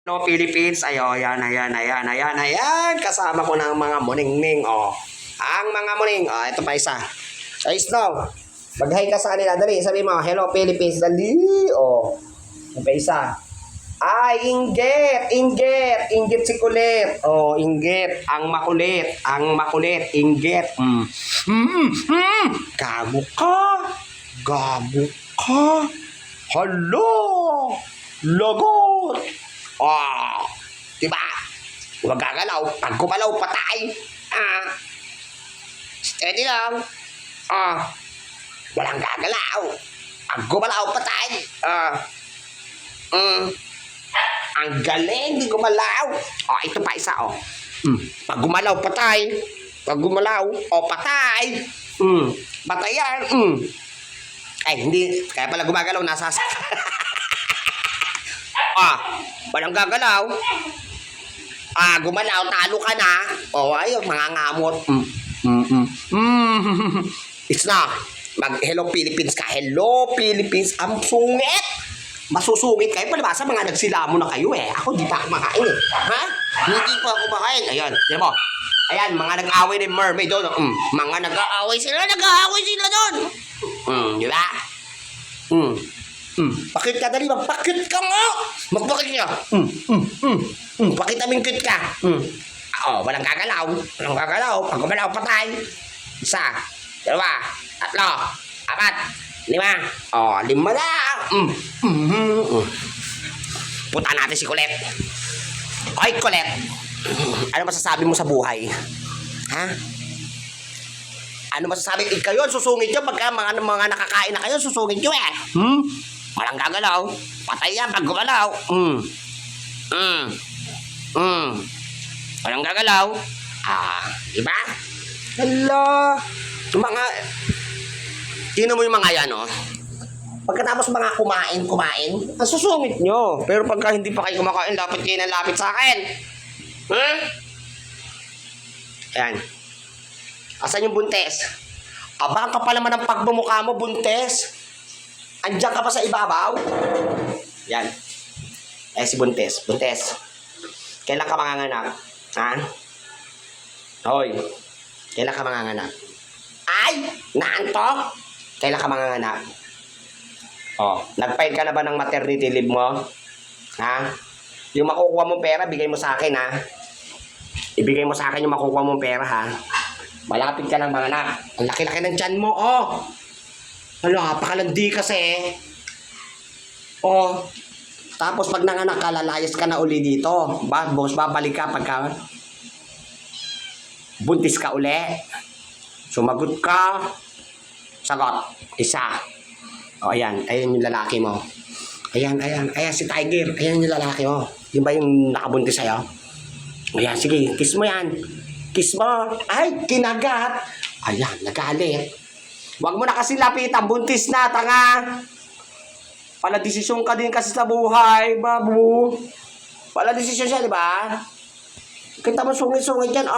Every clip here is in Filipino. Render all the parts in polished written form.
Hello Philippines, ayan. Kasama ko ng mga muningning, Ang mga muning, ito pa isa. Ay, Snow, mag-hi ka sa kanila, dali, sabi mo, hello Philippines, dali, ito pa isa. Ay, inggit si kulit. Inggit, ang makulit, inggit. Gago ka. Hello, lagot. Diba? Huwag gagalaw. Pag gumalaw, patay. Steady lang. Walang gagalaw. Pag gumalaw, patay. Ang galing, di gumalaw. Ito pa isa, Pag gumalaw, patay. Pag gumalaw, patay. Patay yan. Ay, hindi. Kaya pala gumagalaw, nasas. Walang gagalaw. Gumalaw, talo ka na. Ayun, mga ngamot. It's na. Mag-hello Philippines ka. Hello Philippines. Ang sungit. Masusungit kayo. Palibasa, mga nagsilamo na kayo Ako, di pa kumakain Hindi pa kumakain. Ayan, di mo. Ayan, mga nag-away ni mermaid doon. Mga nag-aaway sila doon. Di ba? Pakit ka dali, magpakit ka nga. Magpakit ka. Pakit namin cute ka. Walang gagalaw. Pag gumalaw, patay. Isa, dalawa, tatlo, apat, lima. Lima na. Punta natin si Colette. Oy, Colette. Ano masasabi mo sa buhay? Ano masasabi? Kayo, susungit nyo. Pagka mga nakakain na kayo, susungit nyo Walang gagalaw. Patay yan pag gumalaw. Walang gagalaw. Diba? Hello. Mga... Tingnan mo yung mga yan, Pagkatapos mga kumain, ang susungit nyo. Pero pagka hindi pa kayo kumakain, dapat kayo nalapit sa akin. Ayan. Asan yung buntes? Abang ka pa naman ang pagbumukha mo, buntes. Andiyan ka pa sa ibabaw? Yan. Si buntes. Buntes. Kailan ka manganganak? Hoy. Kailan ka manganganak? Ay! Naantok? Kailan ka manganganak? Nag-file ka na ba ng maternity leave mo? Yung makukuha mong pera, bigay mo sa akin, Ibigay mo sa akin yung makukuha mong pera, Malapit ka ng manganak. Ang laki-laki ng tiyan mo, pakalandi kasi. Tapos pag nanganak ka, lalayas ka na uli dito. Babalik ka pagka buntis ka uli. Sumagot ka. Sagot. Isa. Ayan yung lalaki mo. Ayan si Tiger. Ayan yung lalaki mo. Yun ba yung nakabuntis sa'yo? Ayan, sige, kiss mo yan. Kiss mo. Ay, kinagat. Ayan, nagalit. Huwag mo na kasi lapitan, buntis na, tanga. Pala-desisyon ka din kasi sa buhay, babu. Pala-desisyon siya, di ba? Kita mo sungit-sungit yan,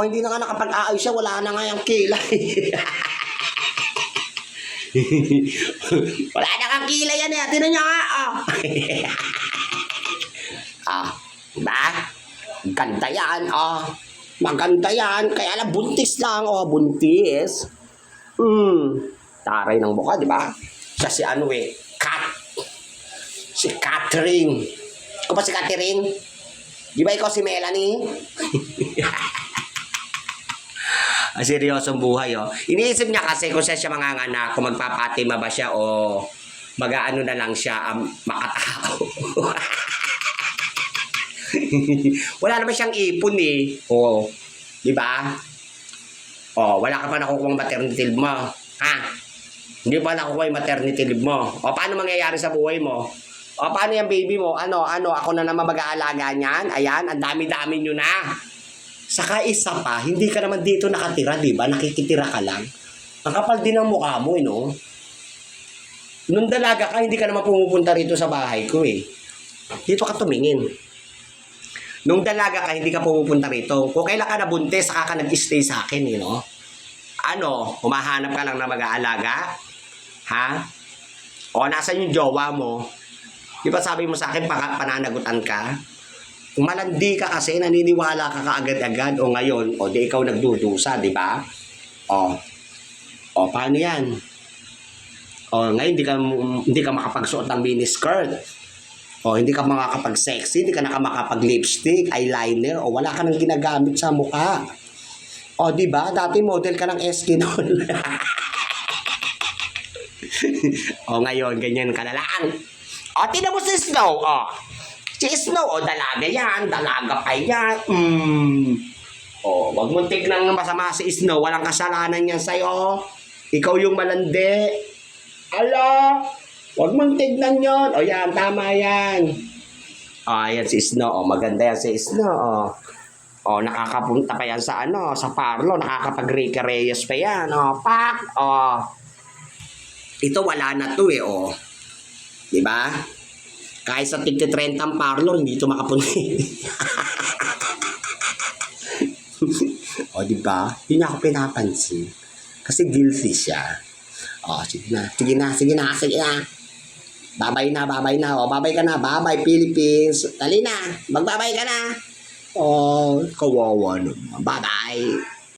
hindi na nga nakapag-aayos siya, wala na nga yung kilay. Wala na kang kilay yan, tinan niya nga, diba? Ganda yan, Maganda yan. Kaya lang, buntis lang. Buntis. Taray ng mukha, di ba? Siya si Kat. Si Catherine. Ikaw ba si Catherine? Di ba ikaw si Melanie? Seryosong buhay, Iniisip niya kasi kung siya manganganak, kung magpapatima ba siya o mag-aano na lang siya, makatao. Wala naman siyang ipon di ba? Wala ka pa nakukuha maternity leave mo. Hindi pa nakukuha yung maternity leave mo. Paano mangyayari sa buhay mo? Paano yung baby mo? Ako na naman mag-aalaga niyan? Ayan, ang dami-dami nyo na. Saka isa pa, hindi ka naman dito nakatira, di ba? Nakikitira ka lang. Ang kapal din ang mukha mo, Nung dalaga ka, hindi ka naman pumupunta rito sa bahay ko, Dito ka tumingin. Nung dalaga ka, hindi ka pumupunta rito. Kung kailan ka nabuntis, saka ka nag-stay sa akin, Humahanap ka lang na mag-aalaga? O, nasan yung jowa mo? Di ba sabi mo sa akin, pananagutan ka? Kung malandi ka kasi, naniniwala ka kaagad-agad, o ngayon, o di ikaw nagdudusa, di ba? O paano yan? O ngayon, hindi ka makapagsuot ng miniskirt. O hindi ka makakapag-sexy, hindi ka makapag-lipstick, eyeliner, o wala ka nang ginagamit sa mukha. O di ba? Dati model ka ng Eskinol. O ngayon, ganyan ka na lang. O, tinan mo si Snow, o. Si Snow, o, dalaga yan. Dalaga pa yan. O, wag mong tignan ng masama si Snow. Walang kasalanan yan sa'yo. Ikaw yung malandi. Ala, wag mong tignan yon. O, yan, tama yan. O, ayan si Snow. O, maganda yan si Snow, o. O, nakakapunta pa yan sa sa parlo. Nakakapag-Ricky Reyes pa yan. O, pak. O, ito wala na to o. Diba? Kahit sa tig-30 ang parlor, hindi ito makapunta. O, diba? Hindi niya ako pinapansin. Kasi guilty siya. O, sige na. Babay na. O, babay ka na. Babay, Philippines. Dali na. Magbabay ka na. O, kawawa naman. Bye-bye.